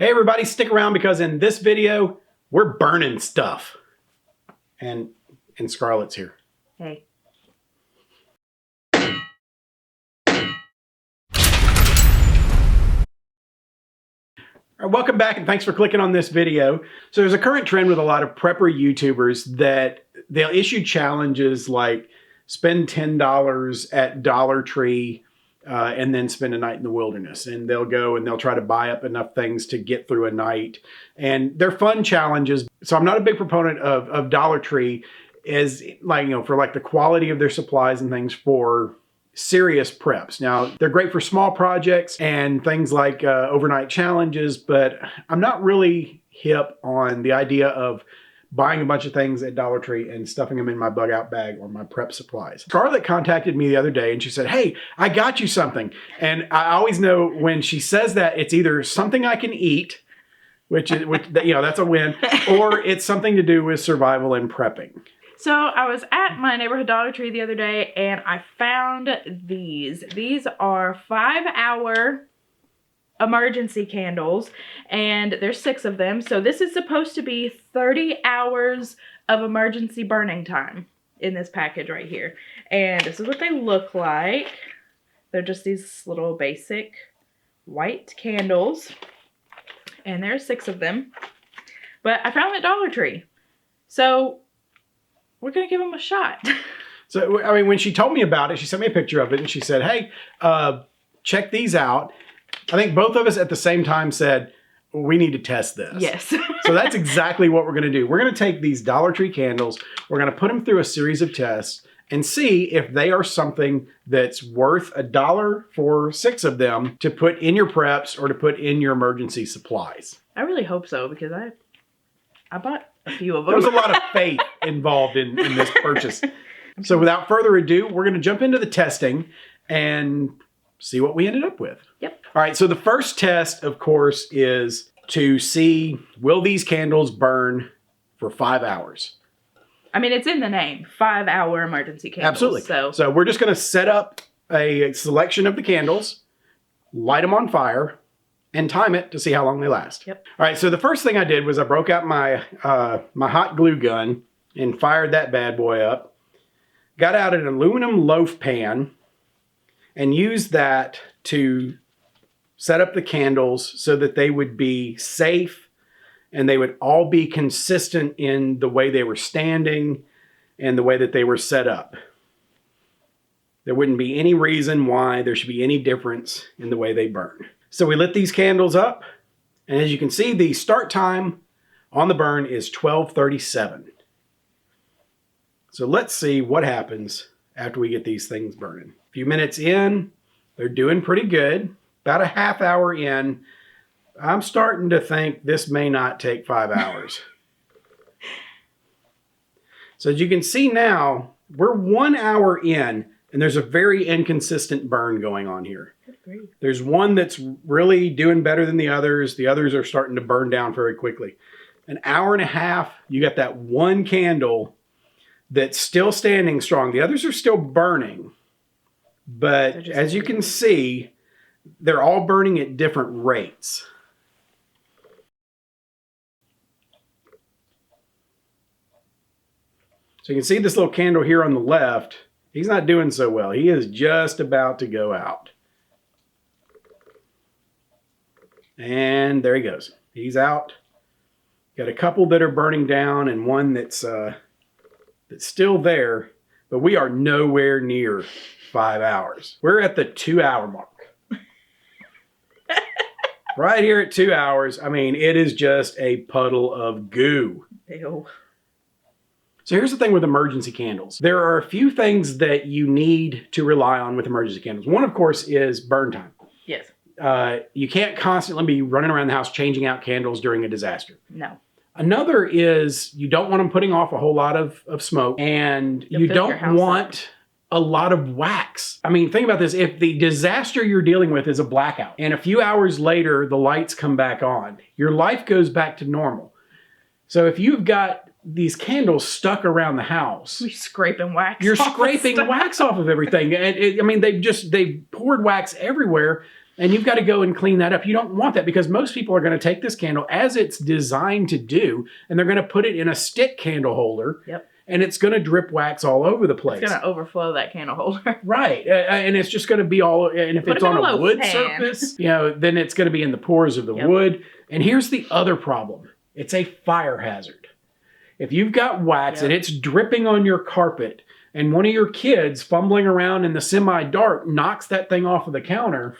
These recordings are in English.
Hey everybody, stick around because in this video, we're burning stuff. And Scarlett's here. Hey. All right, welcome back and thanks for clicking on this video. So there's a current trend with a lot of prepper YouTubers that they'll issue challenges like spend $10 at Dollar Tree and then spend a night in the wilderness. And they'll go and they'll try to buy up enough things to get through a night. And they're fun challenges. So I'm not a big proponent of Dollar Tree as like, for like the quality of their supplies and things for serious preps. Now, they're great for small projects and things like overnight challenges, but I'm not really hip on the idea of buying a bunch of things at Dollar Tree and stuffing them in my bug out bag or my prep supplies. Scarlett contacted me the other day and she said, hey, I got you something. And I always know when she says that, it's either something I can eat, which that's a win, or it's something to do with survival and prepping. So I was at my neighborhood Dollar Tree the other day and I found these. These are 5-hour emergency candles and there's 6 of them. So this is supposed to be 30 hours of emergency burning time in this package right here. And this is what they look like. They're just these little basic white candles. And there's 6 of them. But I found them at Dollar Tree. So we're going to give them a shot. So, I mean, when she told me about it, she sent me a picture of it and she said, hey, check these out. I think both of us at the same time said, we need to test this. Yes. So that's exactly what we're going to do. We're going to take these Dollar Tree candles. We're going to put them through a series of tests and see if they are something that's worth $1 for 6 of them to put in your preps or to put in your emergency supplies. I really hope so because I bought a few of them. There's a lot of faith involved in this purchase. So without further ado, we're going to jump into the testing and see what we ended up with. Yep. All right, so the first test, of course, is to see, will these candles burn for 5 hours? I mean, it's in the name, 5-hour emergency candles. Absolutely. So we're just going to set up a selection of the candles, light them on fire, and time it to see how long they last. Yep. All right, so the first thing I did was I broke out my my hot glue gun and fired that bad boy up. Got out an aluminum loaf pan and used that to set up the candles so that they would be safe and they would all be consistent in the way they were standing and the way that they were set up. There wouldn't be any reason why there should be any difference in the way they burn. So we lit these candles up, and as you can see, the start time on the burn is 12:37. So let's see what happens after we get these things burning. A few minutes in, they're doing pretty good. About a half hour in, I'm starting to think this may not take 5 hours. So as you can see now, we're 1 hour in, and there's a very inconsistent burn going on here. There's one that's really doing better than the others. The others are starting to burn down very quickly. An hour and a half, you got that one candle that's still standing strong. The others are still burning. But as you can see, they're all burning at different rates. So you can see this little candle here on the left. He's not doing so well. He is just about to go out. And there he goes. He's out. Got a couple that are burning down and one that's still there, but we are nowhere near 5 hours. We're at the 2-hour mark. Right here at 2 hours. I mean, it is just a puddle of goo. Ew. So here's the thing with emergency candles. There are a few things that you need to rely on with emergency candles. One, of course, is burn time. Yes. You can't constantly be running around the house changing out candles during a disaster. No. Another is you don't want them putting off a whole lot of smoke, and you don't want a lot of wax. I mean, think about this. If the disaster you're dealing with is a blackout, and a few hours later the lights come back on, your life goes back to normal. So if you've got these candles stuck around the house, You're scraping wax. You're scraping wax off of everything. And I mean, they've poured wax everywhere. And you've got to go and clean that up. You don't want that because most people are going to take this candle as it's designed to do, and they're going to put it in a stick candle holder. Yep. And it's going to drip wax all over the place. It's going to overflow that candle holder. Right. And it's just going to be all, and if it's on a wood surface, then it's going to be in the pores of the wood. And here's the other problem. It's a fire hazard. If you've got wax and it's dripping on your carpet, and one of your kids fumbling around in the semi-dark knocks that thing off of the counter,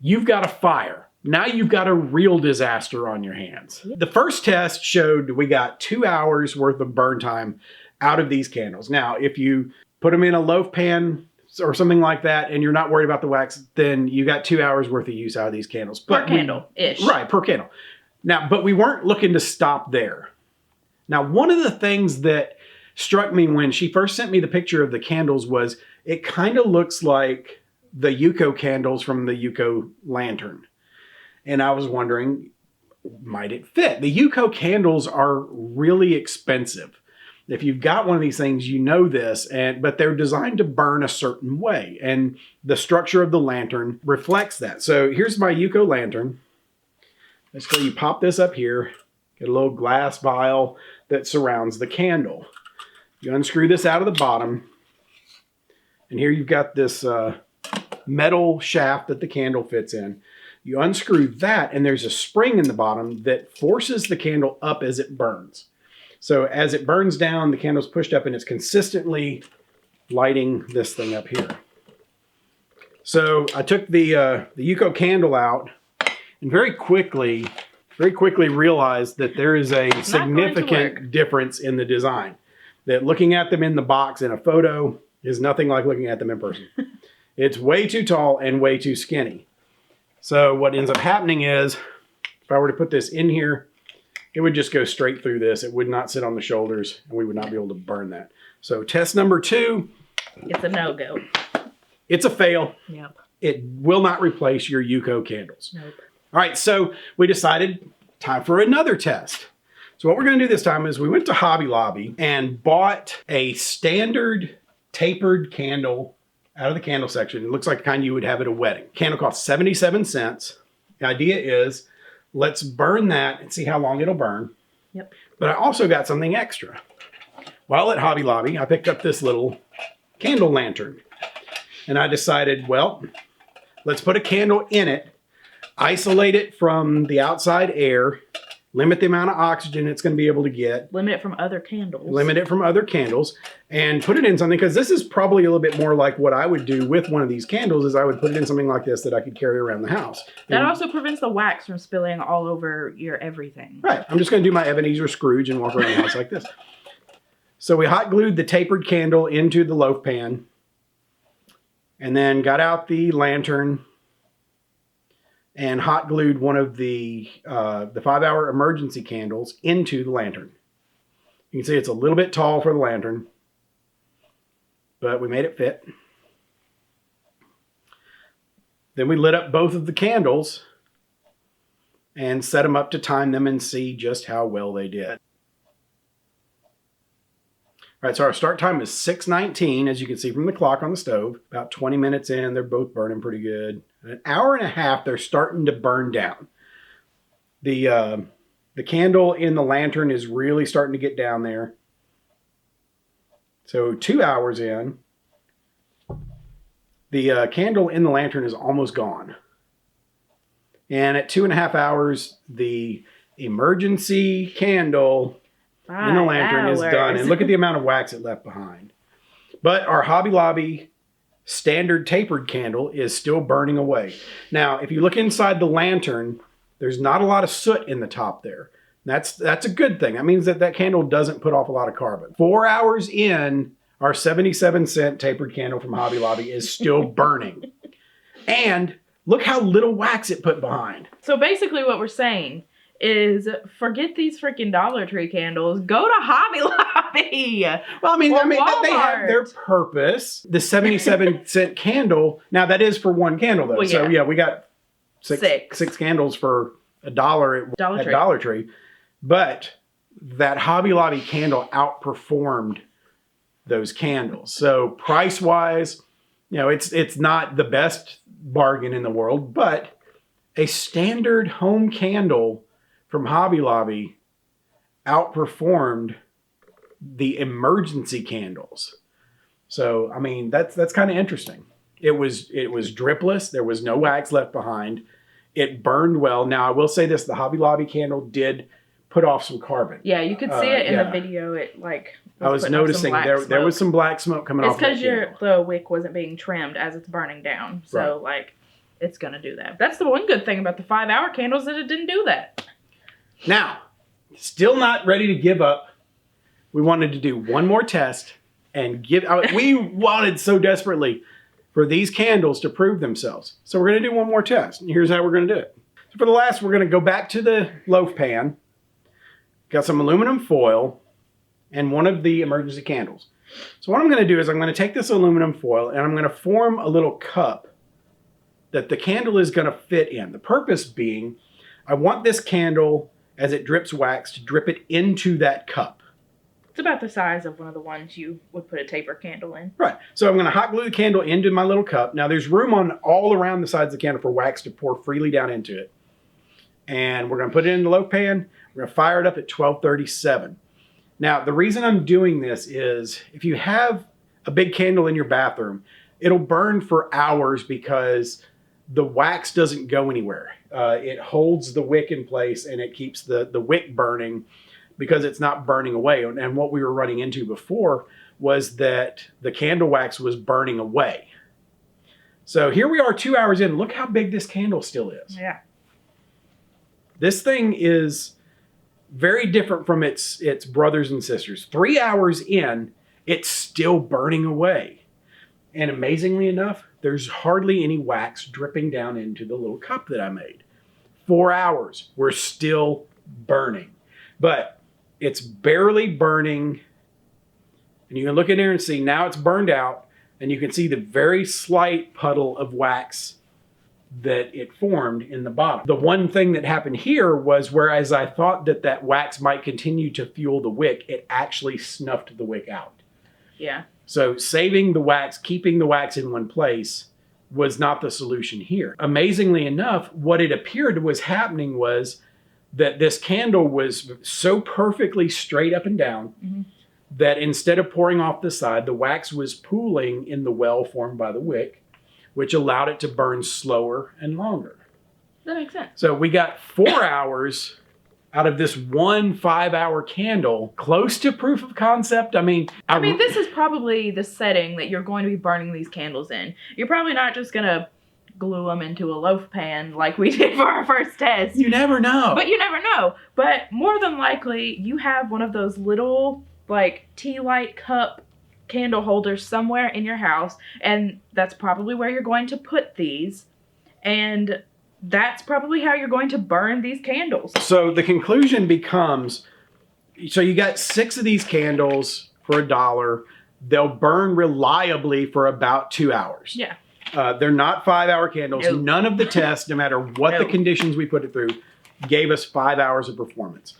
you've got a fire. Now you've got a real disaster on your hands. The first test showed we got 2 hours worth of burn time out of these candles. Now, if you put them in a loaf pan or something like that, and you're not worried about the wax, then you got 2 hours worth of use out of these candles. Per candle-ish. Right, per candle. Now, but we weren't looking to stop there. Now, one of the things that struck me when she first sent me the picture of the candles was it kind of looks like the Yuko candles from the Yuko lantern. And I was wondering, might it fit? The Yuko candles are really expensive. If you've got one of these things, you know this, but they're designed to burn a certain way. And the structure of the lantern reflects that. So here's my Yuko lantern. Basically, you pop this up here, get a little glass vial that surrounds the candle. You unscrew this out of the bottom. And here you've got this metal shaft that the candle fits in. You unscrew that, and there's a spring in the bottom that forces the candle up as it burns. So as it burns down, the candle's pushed up and it's consistently lighting this thing up here. So I took the Yuko candle out and very quickly realized that there is a significant difference in the design. That looking at them in the box in a photo is nothing like looking at them in person. It's way too tall and way too skinny. So what ends up happening is, if I were to put this in here, it would just go straight through this. It would not sit on the shoulders, and we would not be able to burn that. So test number 2. It's a no-go. It's a fail. Yep. It will not replace your Yuko candles. Nope. All right, so we decided time for another test. So what we're going to do this time is we went to Hobby Lobby and bought a standard tapered candle out of the candle section. It looks like the kind you would have at a wedding. Candle costs 77 cents. The idea is, let's burn that and see how long it'll burn. Yep. But I also got something extra. While at Hobby Lobby, I picked up this little candle lantern. And I decided, well, let's put a candle in it, isolate it from the outside air, limit the amount of oxygen it's going to be able to get. Limit it from other candles. Limit it from other candles. And put it in something, because this is probably a little bit more like what I would do with one of these candles, is I would put it in something like this that I could carry around the house. That also prevents the wax from spilling all over your everything. Right. I'm just going to do my Ebenezer Scrooge and walk around the house like this. So we hot glued the tapered candle into the loaf pan, and then got out the lantern and hot glued one of the 5-hour emergency candles into the lantern. You can see it's a little bit tall for the lantern, but we made it fit. Then we lit up both of the candles and set them up to time them and see just how well they did. All right, so our start time is 6:19, as you can see from the clock on the stove. About 20 minutes in, they're both burning pretty good. In an hour and a half, they're starting to burn down. The candle in the lantern is really starting to get down there. So 2 hours in, the candle in the lantern is almost gone. And at 2.5 hours, the emergency candle in the lantern is done. And look at the amount of wax it left behind. But our Hobby Lobby standard tapered candle is still burning away. Now, if you look inside the lantern, there's not a lot of soot in the top there. That's a good thing. That means that that candle doesn't put off a lot of carbon. 4 hours in, our 77-cent tapered candle from Hobby Lobby is still burning. And look how little wax it put behind. So basically what we're saying is, forget these freaking Dollar Tree candles. Go to Hobby Lobby. Well, I mean Walmart. they have their purpose. The 77-cent candle, now that is for one candle though. Well, So yeah, we got six candles for $1 at Dollar Tree. But that Hobby Lobby candle outperformed those candles. So price-wise, you know, it's not the best bargain in the world, but a standard home candle from Hobby Lobby outperformed the emergency candles. So, I mean, that's kind of interesting. It was dripless. There was no wax left behind. It burned well. Now, I will say this, the Hobby Lobby candle did put off some carbon. Yeah, you could see it in the video. It I was noticing there was some black smoke coming off. It's because the wick wasn't being trimmed as it's burning down. So, it's going to do that. That's the one good thing about the 5-hour candles, that it didn't do that. Now, still not ready to give up. We wanted to do one more test and we wanted so desperately for these candles to prove themselves. So we're going to do one more test. And here's how we're going to do it. So for the last, we're going to go back to the loaf pan. Got some aluminum foil and one of the emergency candles. So what I'm going to do is I'm going to take this aluminum foil and I'm going to form a little cup that the candle is going to fit in. The purpose being, I want this candle, as it drips wax, to drip it into that cup. It's about the size of one of the ones you would put a taper candle in. Right. So I'm going to hot glue the candle into my little cup. Now there's room on all around the sides of the candle for wax to pour freely down into it. And we're going to put it in the loaf pan. We're going to fire it up at 1237. Now the reason I'm doing this is if you have a big candle in your bathroom, it'll burn for hours because the wax doesn't go anywhere. It holds the wick in place and it keeps the wick burning because it's not burning away. And what we were running into before was that the candle wax was burning away. So here we are 2 hours in. Look how big this candle still is. Yeah. This thing is very different from its brothers and sisters. 3 hours in, it's still burning away. And amazingly enough, there's hardly any wax dripping down into the little cup that I made. 4 hours, we're still burning. But it's barely burning. And you can look in there and see now it's burned out. And you can see the very slight puddle of wax that it formed in the bottom. The one thing that happened here was, whereas I thought that wax might continue to fuel the wick, it actually snuffed the wick out. Yeah. So saving the wax, keeping the wax in one place was not the solution here. Amazingly enough, what it appeared was happening was that this candle was so perfectly straight up and down that instead of pouring off the side, the wax was pooling in the well formed by the wick, which allowed it to burn slower and longer. That makes sense. So we got 4 hours out of this one 5-hour candle, close to proof of concept. I mean, this is probably the setting that you're going to be burning these candles in. You're probably not just going to glue them into a loaf pan like we did for our first test. You never know. But you never know. But more than likely, you have one of those little, like, tea light cup candle holders somewhere in your house, and that's probably where you're going to put these. And that's probably how you're going to burn these candles. So the conclusion becomes, so you got 6 of these candles for $1. They'll burn reliably for about 2 hours. Yeah. They're not 5-hour candles. Nope. None of the tests, no matter what the conditions we put it through, gave us 5 hours of performance.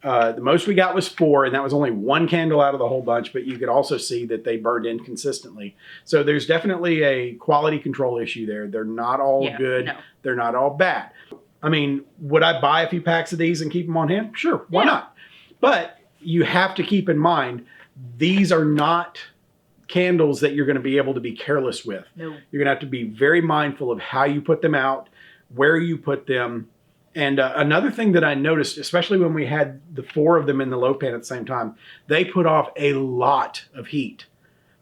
The most we got was 4, and that was only one candle out of the whole bunch, but you could also see that they burned in consistently. So there's definitely a quality control issue there. They're not all good. No. They're not all bad. I mean, would I buy a few packs of these and keep them on hand? Sure, why not? But you have to keep in mind, these are not candles that you're going to be able to be careless with. No. You're going to have to be very mindful of how you put them out, where you put them. And another thing that I noticed, especially when we had the 4 of them in the loaf pan at the same time, they put off a lot of heat.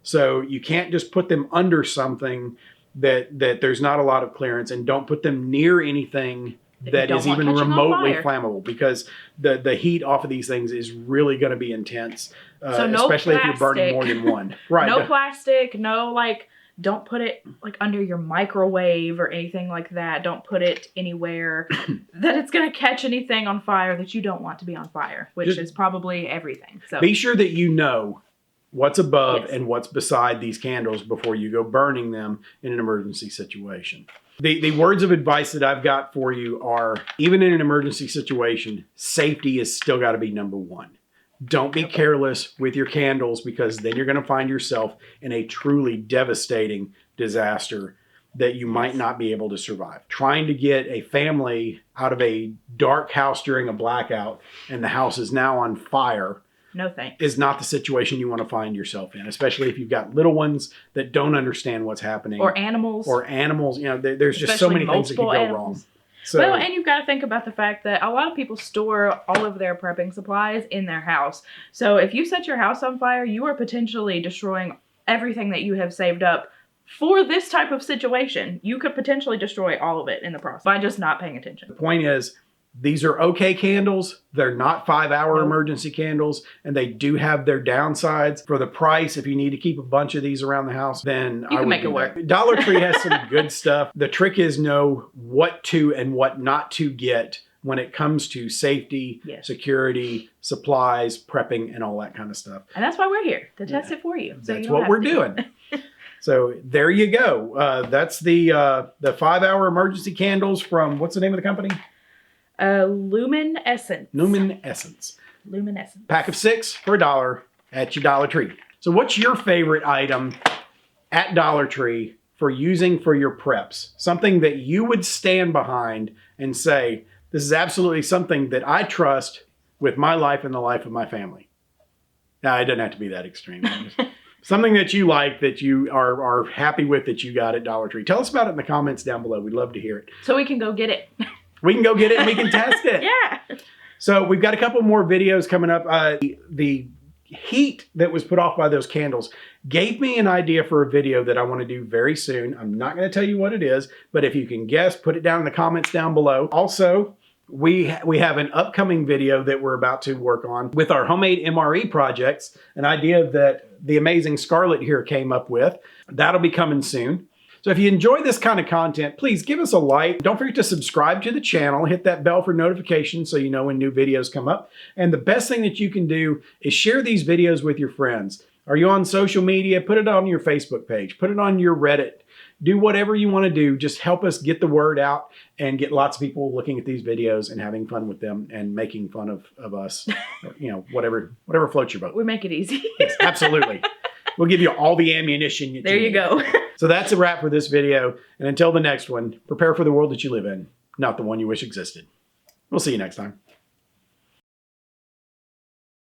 So you can't just put them under something that there's not a lot of clearance, and don't put them near anything that is even remotely flammable, because the heat off of these things is really going to be intense, so no especially plastic. If you're burning more than one. Right. No plastic, no, like, don't put it like under your microwave or anything like that. Don't put it anywhere that it's going to catch anything on fire that you don't want to be on fire, which is probably everything. So be sure that you know what's above and what's beside these candles before you go burning them in an emergency situation. The words of advice that I've got for you are, even in an emergency situation, safety has still got to be number one. Don't be careless with your candles, because then you're going to find yourself in a truly devastating disaster that you might not be able to survive. Trying to get a family out of a dark house during a blackout and the house is now on fire. No thanks. Is not the situation you want to find yourself in, especially if you've got little ones that don't understand what's happening. Or animals. You know, there's just so many things that can go wrong. So, well, and you've got to think about the fact that a lot of people store all of their prepping supplies in their house. So if you set your house on fire, you are potentially destroying everything that you have saved up for this type of situation. You could potentially destroy all of it in the process by just not paying attention. the point is, these are okay candles. They're not 5-hour emergency candles, and they do have their downsides. For the price, if you need to keep a bunch of these around the house, then You I can would make do it work. that. Dollar Tree has some good stuff. The trick is know what to and what not to get when it comes to safety, Yes. security, supplies, prepping, and all that kind of stuff. And that's why we're here, to test it for you. So That's you don't what have we're to. doing. So there you go. That's the 5-hour emergency candles from, what's the name of the company? Luminescence. Luminescence. Luminescence. Pack of 6 for $1 at your Dollar Tree. So what's your favorite item at Dollar Tree for using for your preps? Something that you would stand behind and say, this is absolutely something that I trust with my life and the life of my family. Now, it doesn't have to be that extreme. Something that you like, that you are happy with, that you got at Dollar Tree. Tell us about it in the comments down below. We'd love to hear it. So we can go get it. We can go get it and we can test it. Yeah. So we've got a couple more videos coming up. The heat that was put off by those candles gave me an idea for a video that I want to do very soon. I'm not going to tell you what it is, but if you can guess, put it down in the comments down below. Also, we have an upcoming video that we're about to work on with our homemade MRE projects, an idea that the amazing Scarlett here came up with. That'll be coming soon. So if you enjoy this kind of content, please give us a like. Don't forget to subscribe to the channel. Hit that bell for notifications so you know when new videos come up. And the best thing that you can do is share these videos with your friends. Are you on social media? Put it on your Facebook page. Put it on your Reddit. Do whatever you want to do. Just help us get the word out and get lots of people looking at these videos and having fun with them and making fun of us. You know, whatever floats your boat. We make it easy. Yes, absolutely. We'll give you all the ammunition you There you need. go. So that's a wrap for this video. And until the next one, prepare for the world that you live in, not the one you wish existed. We'll see you next time.